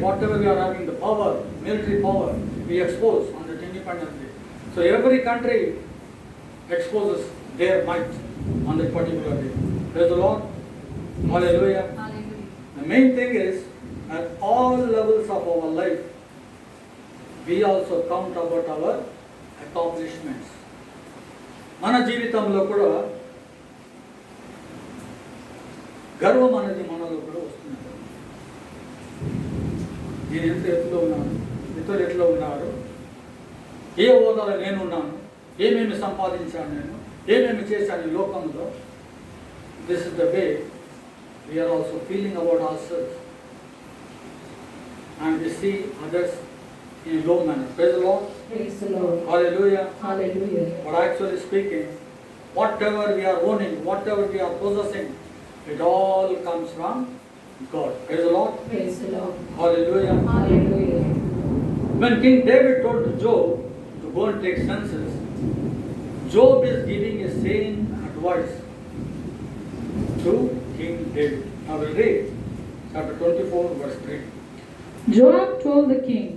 whatever we are having, the power, military power, we expose on that Independence Day. So every country exposes their might on that particular day. Praise the Lord. Hallelujah. Hallelujah. The main thing is, at all levels of our life, we also count about our accomplishments. మన జీవితంలో కూడా గర్వం అనేది మనలో కూడా వస్తుంది. నేను ఎంత ఎత్తులో ఉన్నాను, ఇతరులు ఎట్లా ఉన్నారు, ఏ హోదాలో నేను ఉన్నాను, ఏమేమి సంపాదించాను, నేను ఏమేమి చేశాను ఈ లోకంలో. This is the way we are also feeling about ourselves, and we see others in low manner. Praise the Lord. Praise the Lord. Hallelujah. Hallelujah. But actually speaking, whatever we are owning, whatever we are possessing, it all comes from God. Praise the Lord. Praise the Lord. Hallelujah. Hallelujah. When King David told to Job to go and take census, Job is giving a sane advice to King David. I will read chapter 24, verse 3. Joab told the king,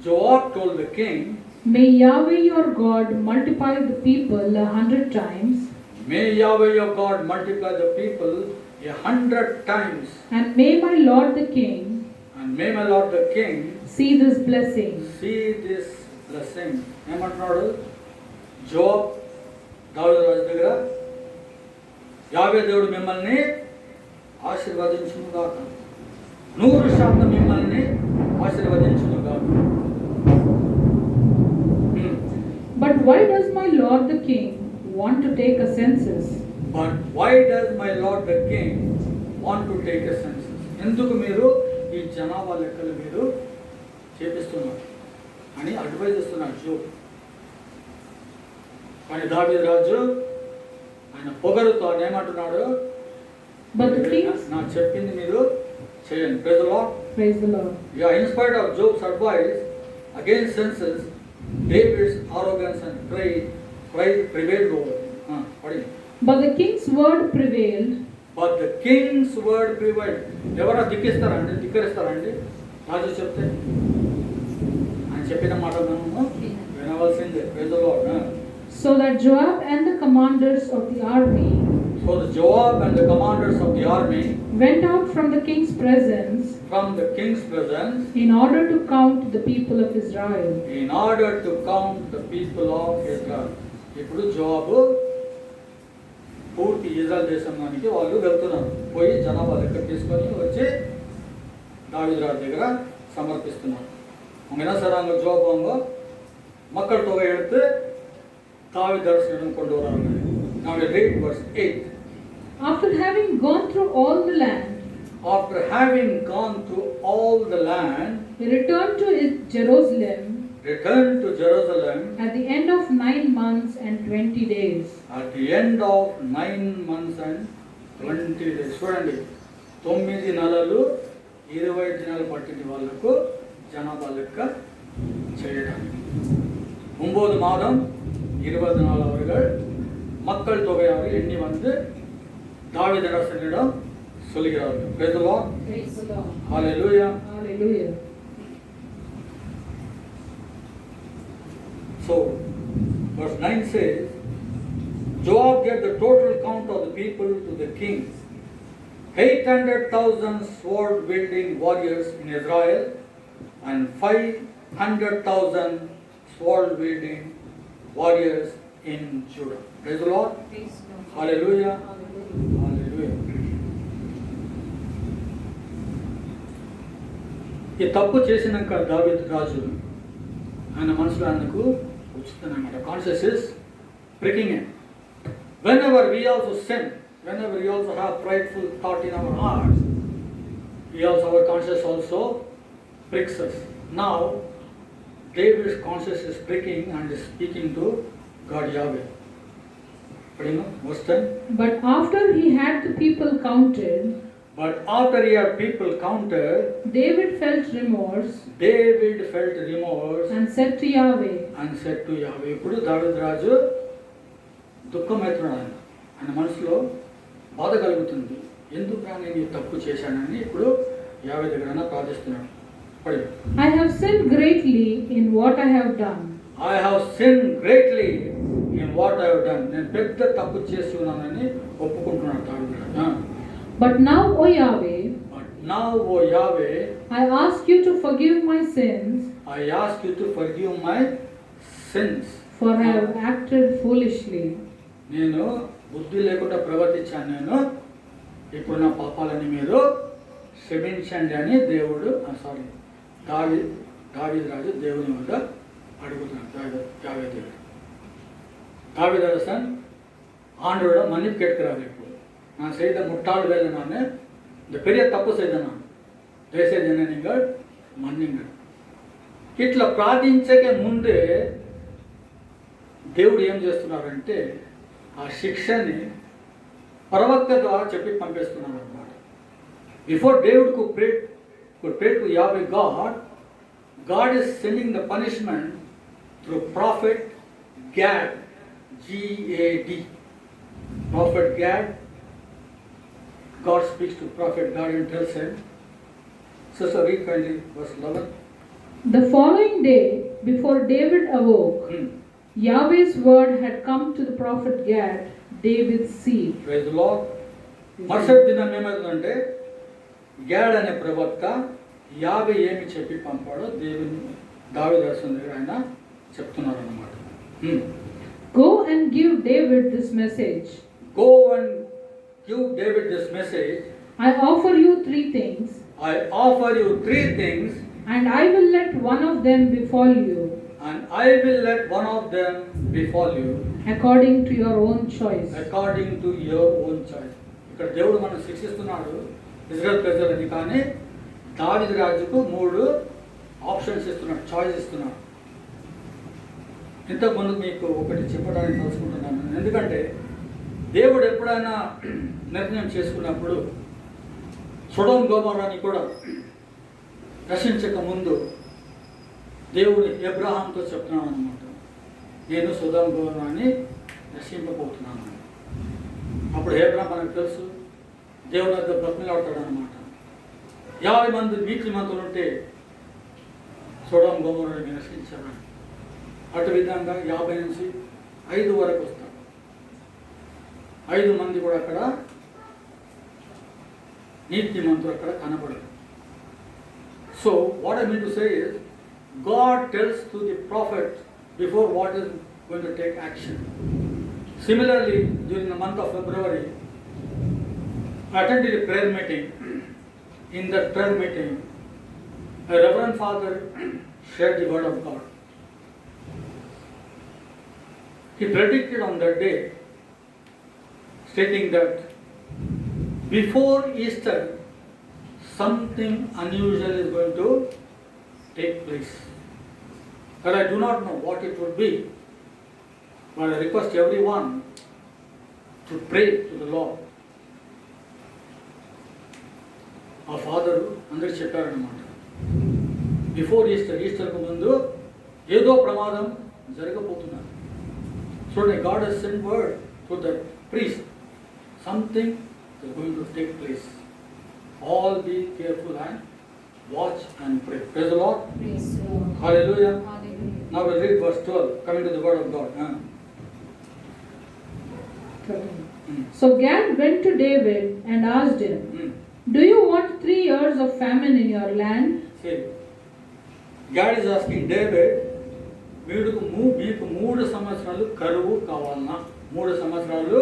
Joab told the king, "May Yahweh your God multiply the people 100 times, may Yahweh your God multiply the people 100 times, and may my lord the king and may my lord the king see this blessing." see this blessing. ఏమంటున్నాడు Job దావీదు రాజు దగ్గర, యావే దేవుడు మిమ్మల్ని ఆశీర్వదించును గాక, 100% మిమ్మల్ని ఆశీర్వదించును గాక. But why does my lord the king want to take a census? But why does my lord the king want to take a census? ఎందుకు మీరు ఈ జనాభా లెక్కలు మీరు చేపిస్తున్నారు అని అడ్వైజ్ ఇస్తున్నాడు జోబ్. కానీ దావీదు రాజు ఆయన పొగరుతో ఆయన ఏమంటున్నాడు, But the king, నాకు చెప్పింది మీరు చేయండి. Praise the Lord. praise the Lord. Yeah, in spite of Job's advice against census, David's arrogance and pride prevailed over him. What is it? But the king's word prevailed. But the king's word prevailed. ఎవరో ధిక్కరిస్తారండి రాజు చెప్తే? ఆయన చెప్పిన మాట మనము వినవలసిందే. Praise the Lord. So that Joab and the commanders of the army So the Joab and the commanders of the army went out from the king's presence from the king's presence in order to count the people of Israel. in order to count the people of Israel. ఇప్పుడు జోబు పూర్తి Israel దేశంలోనికి వాళ్ళు వెళ్తున్నారు. పోయి జనాభా లెక్క తీసుకొని వచ్చి దావీదు రాజు దగ్గర సమర్పిస్తున్నారు. அவங்க என்ன செய்றாங்க, ஜோப் அவங்க மக்கள் தொகை எடுத்து தாவீது அரசனிடம் கொண்டு வராங்க. Now we read verse 8. After having gone through all the land, After having gone through all the land, he returned to Jerusalem returned to Jerusalem at the end of 9 months and 20 days. at the end of 9 months and 20 days. చూడండి, 9 నెలలు 20 దినాలు పట్టింది వాళ్ళకు జనాభా లెక్క చేయడానికి. 9 மாதம் 20 நாள் அவர்கள் மக்கள் தொகையாக எண்ணி வந்து தாவீது அரசனிடம் சொல்கிறார்கள். Praise the Lord. Praise the Lord. Hallelujah. Hallelujah. So, verse 9 says, Joab gave the total count of the people to the king. 800,000 sword-wielding warriors in Israel and 500,000 sword-wielding warriors in Judah. Praise the Lord. Praise the Lord. Hallelujah. Hallelujah. Hallelujah. ఈ తప్పు చేసినాక దావీదు రాజు ఆయన మనసులో ఆయనకు వచ్చిందన్నమాట. Conscious is pricking him. Whenever we also sin, whenever we also have prideful thought in our hearts, our conscience also pricks us. Now, David's conscience is pricking and is speaking to God Yahweh. But you know, verse 10. But after he had the people counted, But after he had people counted, David felt remorse David felt remorse and said to Yahweh, ఇప్పుడు దావీదు రాజు దుఃఖమవుతున్నాడు. ఆయన మనసులో బాధ కలుగుతుంది. ఎందుకు నేను ఈ తప్పు చేశానని ఇప్పుడు యావే దగ్గర ప్రార్థిస్తున్నాడు. పడి. I have sinned greatly in what I have done. I have sinned greatly in what I have done. నేను పెద్ద తప్పు చేసి ఉన్నానని ఒప్పుకుంటున్నాను దావీదు. But now, O Yahweh, But now, O Yahweh, I ask you to forgive my sins, I ask you to forgive my sins. for I have acted foolishly. నేను బుద్ధి లేకుండా ప్రవర్తించాను. నేను ఇప్పుడు నా పాపాలని మీరు క్షమించండి అని దేవుడు దావీదు రాజు దేవుని వద్ద அடுக்குறான் தாவீது தாவீதரசன் ஆண்டோட மன்னிப்பு கேட்கிறார். இப்போ நான் செய்த முட்டாள் வேலை, நான் இந்த பெரிய தப்பு செய்தேன், நான் దయచేసి என்ன நீங்கள் మన్నింగ. ఇట్లా ప్రార్థించకే ముందే దేవుడు ఏం చేస్తున్నారంటే ఆ శిక్షని ప్రవక్త ద్వారా చెప్పి పంపిస్తున్నారు అన్నమాట. Before David could pray to Yahweh God is sending the punishment through prophet Gad, G-A-D. Prophet Gad, God speaks to prophet Gad and tells him, Sister, read kindly verse 11. The following day, before David awoke, Yahweh's word had come to the prophet Gad, David's seed. Praise the Lord. మరుసటి దినం ఏమవుతుందంటే GAD అనే ప్రవక్త యావే ఏమి చెప్పి పంపాడో దావీదు రాసిన దగ్గర ఆయన చెప్తున్నారు అన్నమాట. Go and give David this message. Go and give David this message. I offer you 3 things. I offer you 3 things. And I will let one of them befall you. And I will let one of them befall you. According to your own choice. According to your own choice. ఇక్కడ దేవుడు మనం శిక్షిస్తున్నాడు Israel ప్రజలని, కానీ దావీదు రాజుకు 3 options ఇస్తున్నాడు, choice ఇస్తున్నాడు. ఇంతకుముందు మీకు ఒకటి చెప్పడానికి తెలుసుకుంటున్నాను. ఎందుకంటే దేవుడు ఎప్పుడైనా నిర్ణయం చేసుకున్నప్పుడు సొడొమ గొమొర్రాని కూడా నశించక ముందు దేవుడు అబ్రహాంతో చెప్తున్నాడు అన్నమాట, నేను సొదొమ గొమొర్రాని నశింపబోతున్నాను. అప్పుడు అబ్రహాం మనకు తెలుసు దేవుని వద్ద బ్రతిమలాడతాడు అన్నమాట. 50 మంది నీతిమంతులు ఉంటే సొడొమ గొమొర్రాని నశించాలని. అటు విధంగా 50 నుంచి 5 వరకు వస్తారు. 5 మంది కూడా అక్కడ నీతిమంతులు అక్కడ కనబడరు. So what I mean to say is, God tells to the prophet before what is going to take action. Similarly, during the month of February, I attended a prayer meeting. In that prayer meeting, a Reverend Father shared the word of God. He predicted on that day, stating that before Easter, something unusual is going to take place. But I do not know what it would be, but I request everyone to pray to the Lord. ఆ father అందరికి చెప్పారన్నమాట, before ఈస్టర్కు ముందు ఏదో ప్రమాదం జరగబోతున్నారు. చూడండి, god has sent word to the priest, something is going to take place. All be careful and watch and pray. Praise the Lord. Praise the Lord. Hallelujah. Hallelujah. Now we'll read verse 12, coming to the word of God. So Gad went to David and asked him, Do you want 3 years of famine in your land? See, God is asking David, మీకు 3 సంవత్సరాలు కరువు కావాలన్నా? 3 సంవత్సరాలు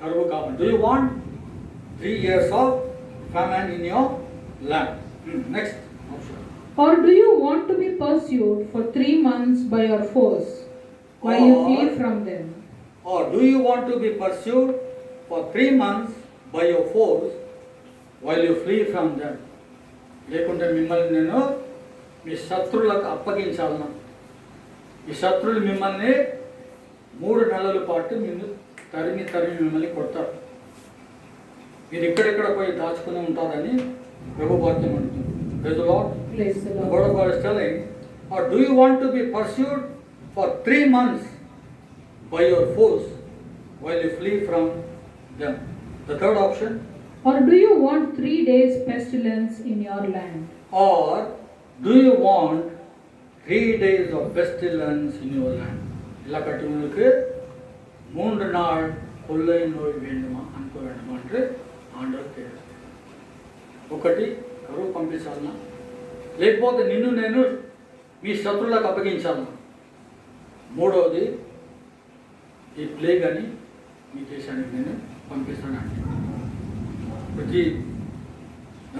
కరువు కావాలి. Do you want 3 years of famine in your land? Next option. Or do you want to be pursued for 3 months by your foes while you flee from them? Or do you want to be pursued for 3 months by your foes while you flee from them? లేకుంటే మిమ్మల్ని నేను మీ శత్రువులకు అప్పగించాలను. ఈ శత్రువులు మిమ్మల్ని 3 నెలల పాటు నిన్ను తరిమి మిమ్మల్ని కొడతారు. మీరు ఇక్కడెక్కడ పోయి దాచుకుని ఉంటారని ప్రభు వాక్యం అంటుంది. Praise the Lord. Praise the The Lord. word of God is telling, or do you want to be pursued for 3 months by your foes while you flee from them? The third option. Or do you want 3 days pestilence in your land? Or Do you want 3 days of pestilence in your land? இல்லை கட்டி உங்களுக்கு 3 நாள் கொள்ளை நோய் வேண்டுமா అనుకో వేண்டுమా అంటే ఆండర్ care ఒకటి కరువు పంపించాలన్నా లేకపోతే నిన్ను నేను మీ శత్రువులకు అప్పగించాలన్నా మూడవది ఈ ప్లేగ్ అని మీ దేశానికి నేను పంపిస్తానండి ప్రతి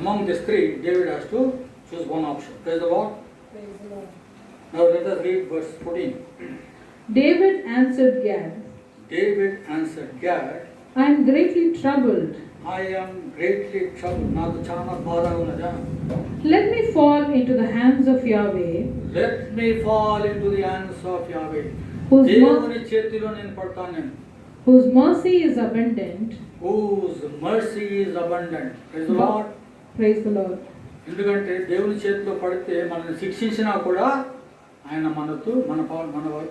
among these three David has to choose one option. Praise the Lord. Praise the Lord. Now let us read verse 14. David answered Gad, David answered Gad, I am greatly troubled. I am greatly troubled. నాకు చాలా బాధ ఉన్నదా. Let me fall into the hands of Yahweh, Let me fall into the hands of Yahweh. whose, దేవుని చేతిలో నేను పడతాను నేను. whose mercy is abundant. Whose mercy is abundant. Praise the Lord. Praise the Lord. ఎందుకంటే దేవుని చేతిలో పడితే మనల్ని శిక్షించినా కూడా ఆయన మన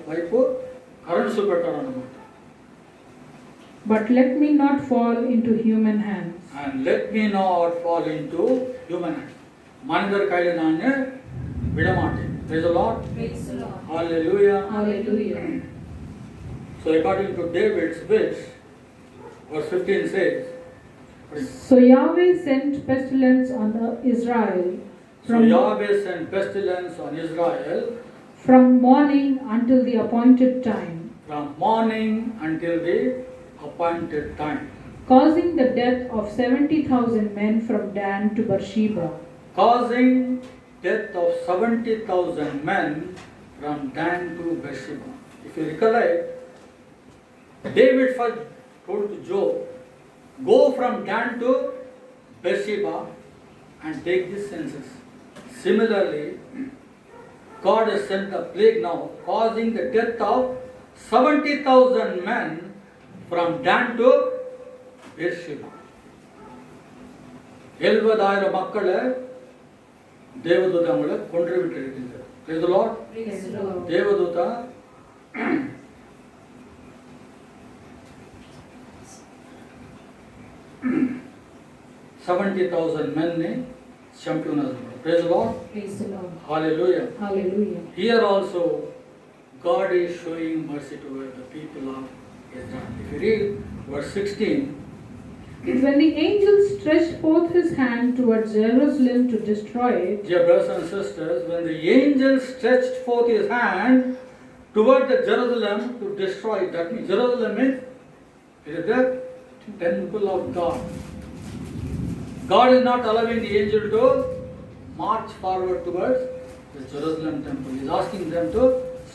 వైపు కరుణ చూపెట్టారన్నమాట. But let me not fall into human hands. And let me not fall into human hands. మనిద్దరి కైలు నాన్నే విడమాటే. Praise the Lord. Praise the Lord. Hallelujah. Hallelujah. So according to David's wish, verse 15 says, So Yahweh sent pestilence on Israel so Yahweh sent pestilence on Israel from morning until the appointed time, from morning until the appointed time, causing the death of 70,000 men from Dan to Beersheba. causing death of 70,000 men from Dan to Beersheba. If you recollect, David first told to Job, go from Dan to Beersheba and take this census. Similarly, God has sent a plague now, causing the death of 70,000 men from Dan to Beersheba. 70,000 ಮಕ್ಕಳು ದೇವದೂತ ಅವங்களை ಕೊಂಡ್ರೆ ಬಿಟ್ಟಿರ್ತಿದ್ದಾರೆ. Praise the Lord. Praise the Lord. ದೇವದೂತ 70,000 men ne ಚಂಪಿ ಉನ್ನದು. Praise the Lord. Praise the Lord. Hallelujah. Hallelujah. Here also God is showing mercy to the people of Israel. If you read verse 16, When the angel stretched forth his hand towards Jerusalem to destroy it, dear brothers and sisters, when the angel stretched forth his hand toward the Jerusalem to destroy it, that means Jerusalem is the temple of God. God is not allowing the angel to march forward towards the Jerusalem temple. He is asking them to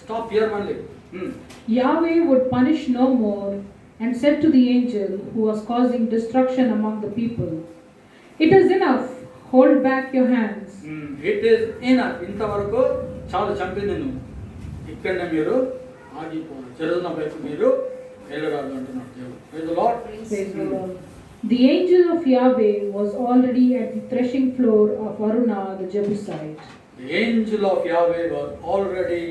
stop here only. Yahweh would punish no more and said to the angel who was causing destruction among the people, It is enough, hold back your hands. It is enough. ఇంతవరకు చాలా చంపింది నువ్వు. ఇక్కడనే మీరు ఆగిపోవాలి. Jerusalem వైపు మీరు వెళ్ళరాదు అంటున్నాడు దేవుడు. Praise the Lord. Praise the Lord. The angel of Yahweh was already at the threshing floor of Aruna the Jebusite. The angel of Yahweh was already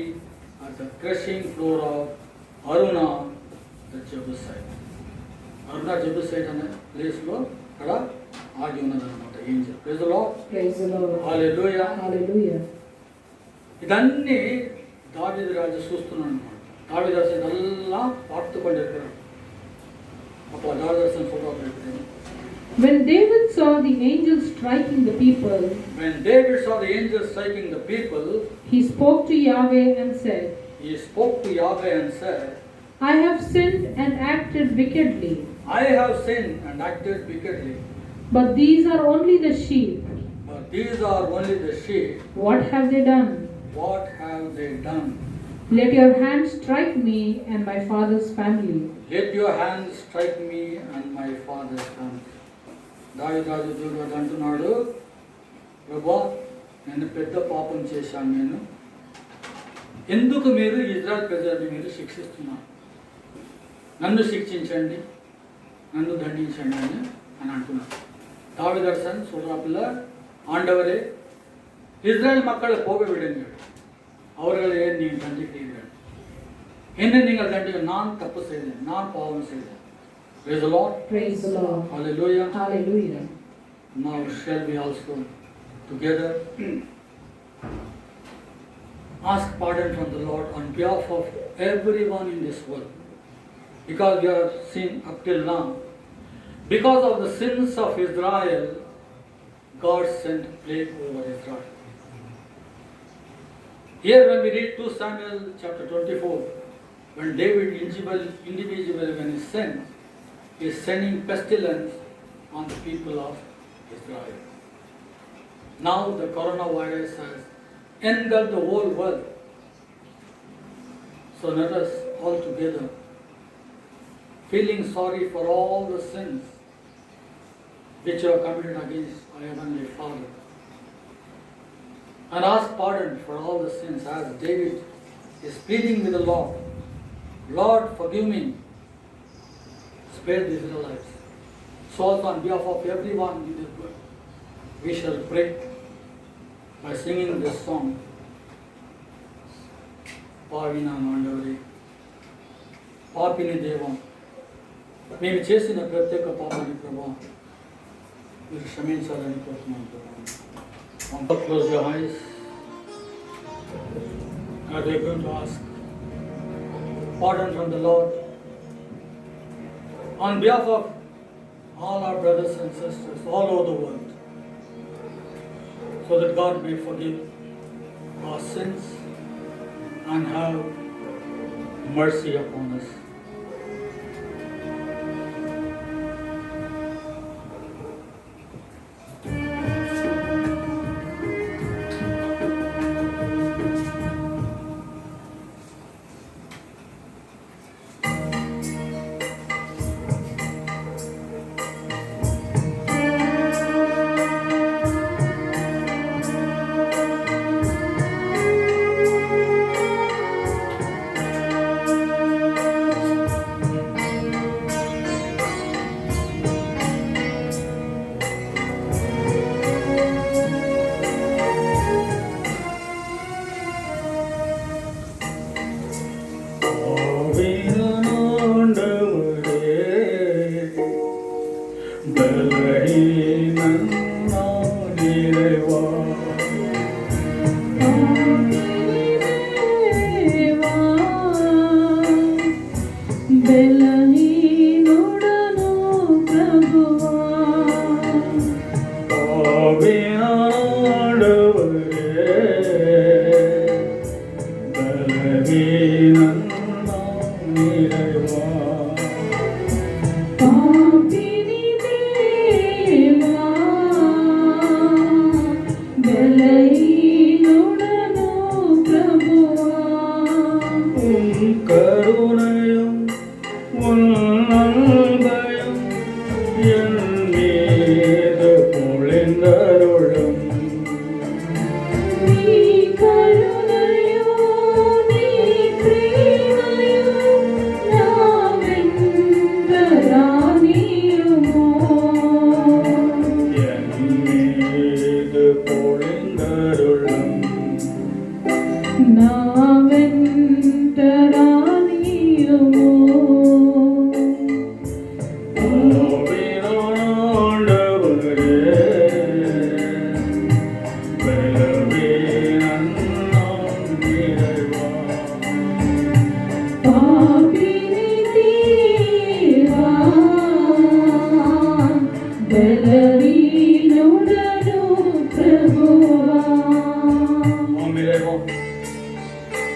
at the threshing floor of Aruna the Jebusite. Aruna Jebusite అనే ప్లేస్లో అక్కడ ఆగి ఉన్నదన్నమాట Angel. Praise the Lord. Praise the Lord. Hallelujah. Hallelujah. ఇదన్నీ దావీదు రాజు చూస్తున్నాడు అన్నమాట. దావీదు రాజు நல்லா பார்த்து கொண்டிருக்கிறார். அப்போ தாவீது ராஜு சொல்றாரு, When David saw the angel striking the people, when David saw the angel striking the people, he spoke to Yahweh and said, he spoke to Yahweh and said, I have sinned and acted wickedly, I have sinned and acted wickedly, but these are only the sheep. but these are only the sheep. What have they done? What have they done? Let your hand strike me and my father's family. Let your hand strike me and my father's family. దావీదు రాజు దేవుడు అంటున్నాడు, ప్రభువా నేను పెద్ద పాపం చేశాను, నేను ఎందుకు మీరు ఇజ్రాయెల్ ప్రజల్ని మీరు శిక్షిస్తున్నారు? నన్ను శిక్షించండి, నన్ను దండించండి అని అంటున్నారు. தாவீது அரசன் சொல்றாப்புல, ஆண்டவரே இஸ்ரேல் மக்களை போக விடுங்கள், அவர்களை ஏன் நீங்கள் தண்டிக்கிறீர்கள்? என்ன நீங்கள் தண்டிக்க? நான் தப்பு செய்தேன், நான் பாவம் செய்தேன். Praise the Lord. Praise the Lord. Hallelujah. Hallelujah. Now shall we also together ask pardon from the Lord on behalf of everyone in this world. Because we have seen up till now, because of the sins of Israel, God sent plague over Israel. Here when we read 2 Samuel chapter 24, when David individually when he sins, he is sending pestilence on the people of Israel. Now the coronavirus has engulfed the whole world. So let us all together, feeling sorry for all the sins which you have committed against our Heavenly Father, and ask pardon for all the sins, as David is pleading with the Lord. Lord, forgive me, spare the Israelites. So also on behalf of everyone in this world, we shall pray by singing this song. పావినా మాండవరి పాపిని దేవం, మేము చేసిన ప్రత్యేక పాపాన్ని ప్రభా మీరు క్షమించాలని కోరుతున్నాను ప్రభా. Close your eyes. As we are going to ask pardon from the Lord on behalf of all our brothers and sisters all over the world, so that God may forgive our sins and have mercy upon us.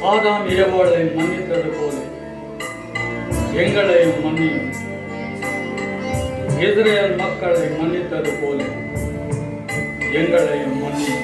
ஆதாம் ஏவாளை மன்னித்தது போல எங்களையும் மன்னியும். Israel மக்களை மன்னித்தது போல எங்களையும் மன்னியும்.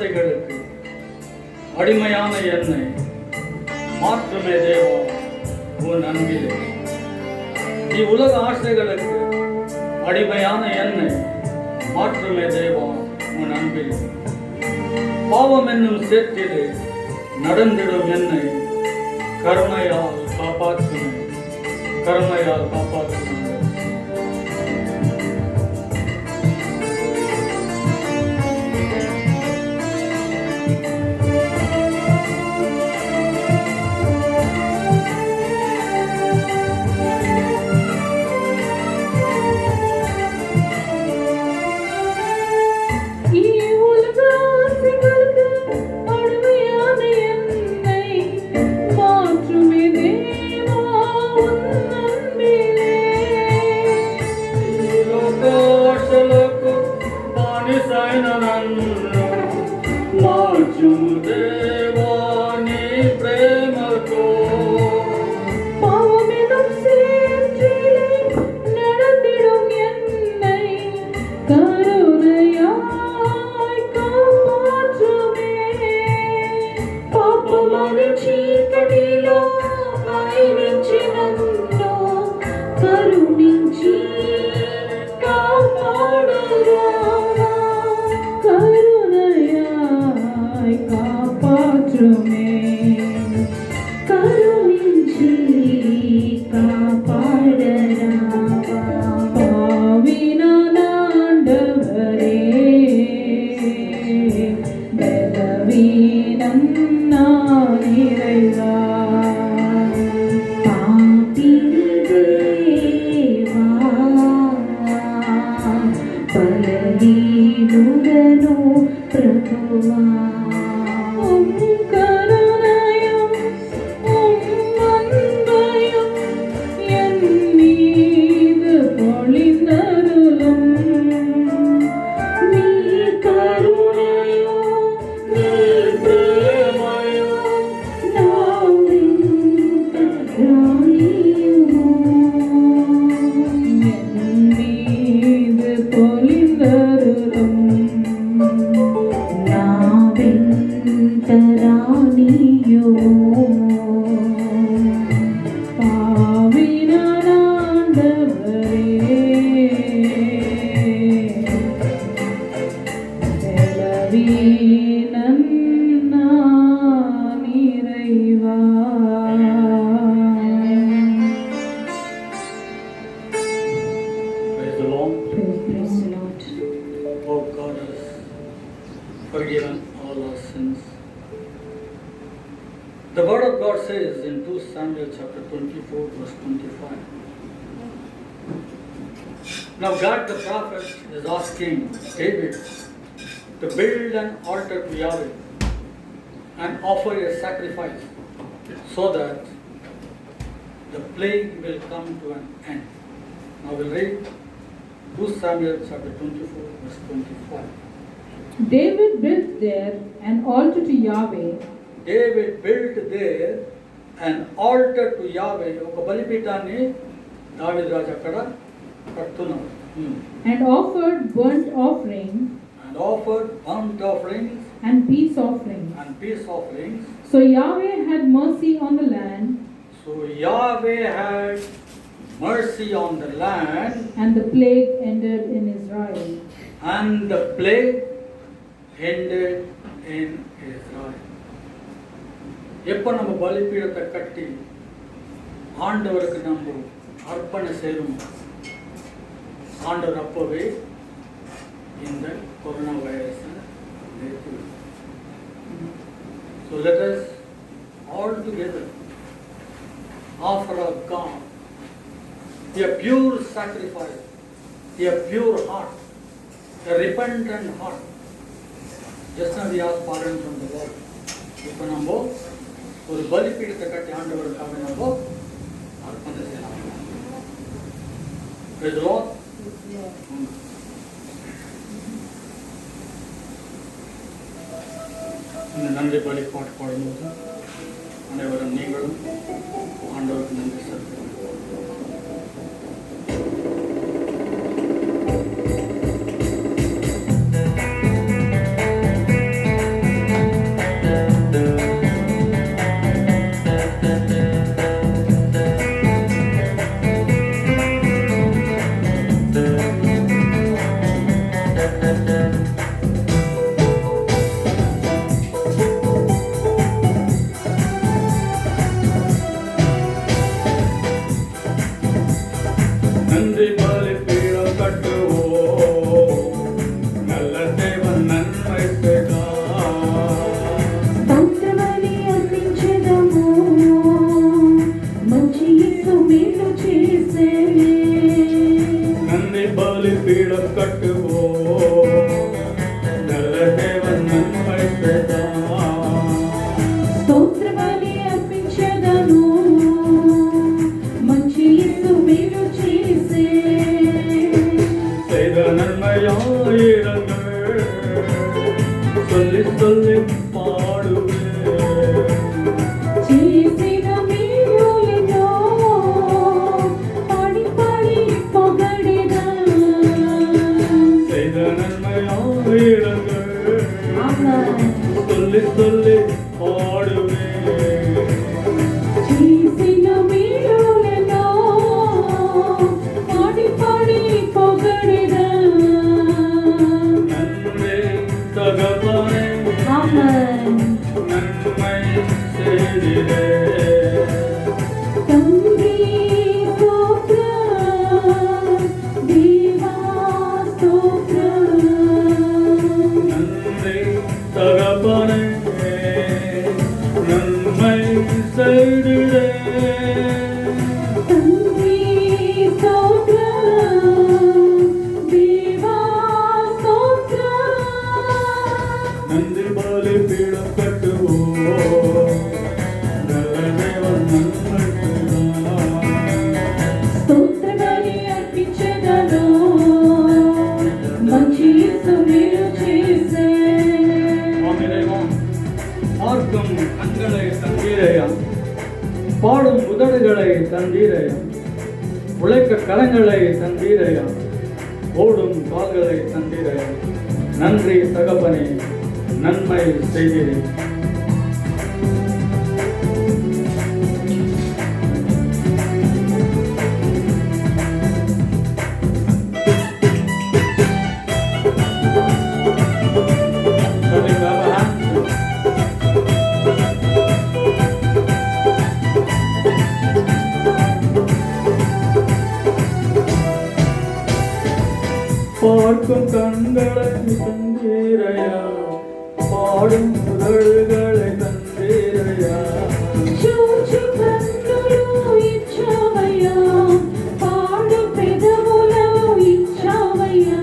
ஆசைகளுக்கு அடிமையான என்னை மாற்றுமே தேவா உன் அன்பிலே. உலக ஆசைகளுக்கு அடிமையான என்னை மாற்றுமே தேவா உன் அன்பிலே. பாவம் என்னும் சேற்றிலே நடந்திடும் என்னை கருணையால் காப்பாற்றுமே, கருணையால் காப்பாற்றுமே. Forgiven all our sins. The word of God says in 2 Samuel chapter 24 verse 25. Now God the prophet is asking David to build an altar to Yahweh and offer a sacrifice so that the plague will come to an end. Now we'll read 2 Samuel chapter 24 verse 25. David built there an altar to Yahweh. David built there an altar to Yahweh. ఒక బలిపీఠాన్ని దావీదు రాజు అక్కడ కడుతున్నాడు. And offered burnt offering. And offered burnt offerings. And peace offerings. And peace offerings. So Yahweh had mercy on the land. So Yahweh had mercy on the land. And the plague ended in Israel. And the plague ended in Israel. எப்போ நம்ம பலிபீடத்தை கட்டி ஆண்டவருக்கு நம்ம அர்ப்பணை செய்கிறோம், ஆண்டவர் அப்போவே இந்த கொரோனா வைரஸை நிறுத்தி. So let us all together offer of God a pure sacrifice, a pure heart, a repentant heart. Just now we asked pardon from the Lord. இப்போ நம்ம ஒரு பலிபீடத்தை கட்டி ஆண்டவருக்காக நம்ம அர்ப்பணம் செய்யலாம். Praise the Lord. இந்த நன்றி பலி பாட்டு பாடும்போது அனைவரும் நீங்களும் ஆண்டவருக்கு நன்றி செலுத்துங்கள். స్తోత్ర బలి అర్పించెదను మంచి యేసు మేలు చేసే செய்த நன்மையாயிரங்கள் சொல்லி சொல்லி பாடுவேன். చేసిన మేలులెన్నో పాడి పాడి పొగడెదను. செய்த நன்மையாயிரங்கள் ఆమేన్. சொல்லி சொல்லி பாடுவேன். చేసిన మేలులెన్నో పాడి పాడి పొగడెదను. நன்றி தகப்பனே, ఆమేన్. நன்மை செய்திரே. తండ్రి స్తోత్రం దేవా స్తోత్రం. நன்றி தகப்பனே, நன்மை செய்திரே. తండ్రి స్తోత్రం దేవా స్తోత్రం. நன்றி பலி பீடம் கட்டுவோம், நல்ல தேவன் நன்மை செய்தார். స్తోత్ర బలి అర్పించెదను మంచి యేసు మేలు చేసే. ஆமென். பார்க்கும் கண்களை தந்தீரையா, பாடும் உதடுகளை தந்தீரையா, உழைக்க கரங்களை தந்தீரையா, ஓடும் கால்களை தந்தீரையா. நன்றி தகப்பனே, நன்மை செய்தீரே. பார்க்கும் கண்களை தந்தீரையா, பாடும் உதடுகளை தந்தீரையா. చూచు కన్నులు ఇచ్చావయ్యా పాడు పెదవులను ఇచ్చావయ్యా.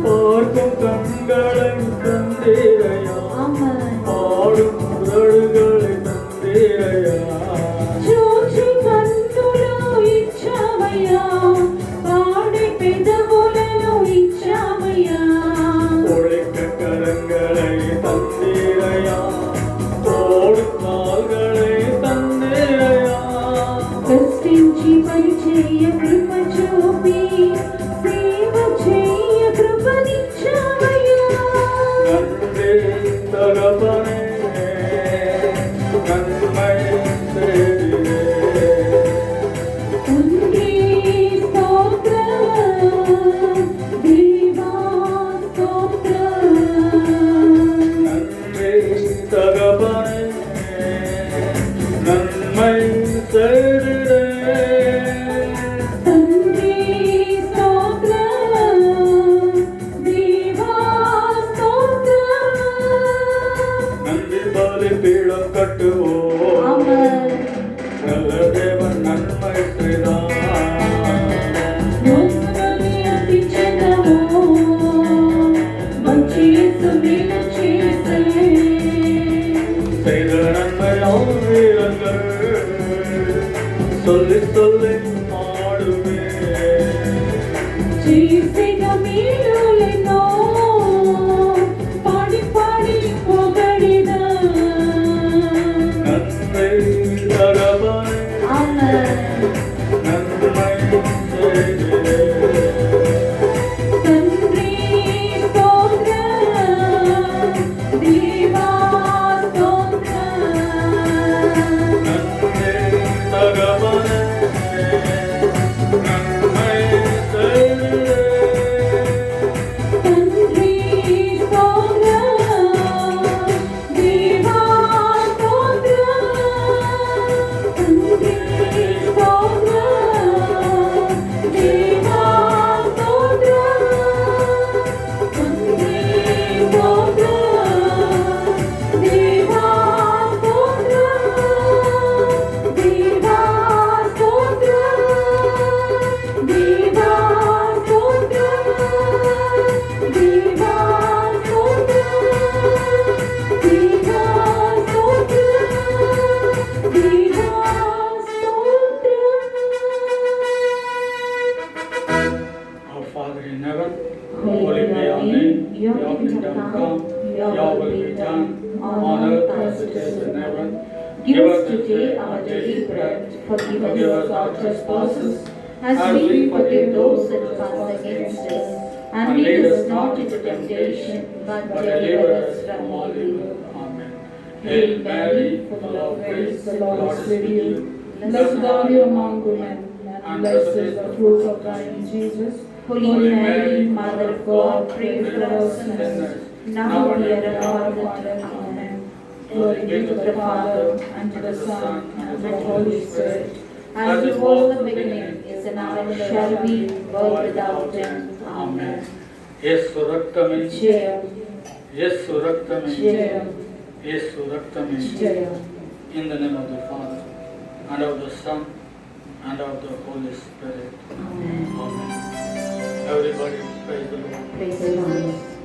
பார்க்கும் கண்களை தந்தீரையா, ఆమేన్. பாடும் உதடுகளை தந்தீரையா. చూచు కన్నులు ఇచ్చావయ్యా పాడు పెదవులను ఇచ్చావయ్యా. உழைக்க கரங்களை தந்தீரையா, ஓடும் கால்களை தந்தீரையா. కష్టించి పరిచయ కృప చూపి సేవ చేయ కృపనిచ్చావయ్యా. நன்றி தகப்பனே, நன்மை செய்தீரே. తండ్రి స్తోత్రం దేవా స్తోత్రం. நன்றி தகப்பனே, நன்மை செய்தீரே. తండ్రి స్తోత్రం దేవా స్తోత్రం. நன்றி பலி பீடம் கட்டுவோம், ఆమేన్. நல்ல தேவன் நன்மை செய்தார். స్తోత్ర బలి అర్పించెదను మంచి యేసు మేలు చేసే. செய்த நன்மையாயிரங்கள் சொல்லி சொல்லி பாடுவேன். చేసిన మేలులెన్నో పాడి పాడి పొగడెదను. நன்றி on earth as it is in heaven. Give us today our daily bread. Forgive us our trespasses, as we forgive those that trespass against us. And lead us not into temptation, but deliver us from all evil. Amen. Hail Mary, full of grace, the Lord is with you. Blessed are you among women, and blessed is the fruit of thy womb, Jesus. Holy Mary, Mother of God, pray for us sinners, now and at the hour of our death. Amen. Glory be to the Father, and to the Son, and to the Holy Spirit, As it was in the beginning, is now, and shall be, world without end. Amen. Yesu रक्तमे Jaya, Yesu रक्तमे Jaya, Yesu रक्तमे Jaya. In the name of the Father, and of the Son, and of the Holy Spirit. Amen. Amen. Everybody praise the Lord. Praise the Lord.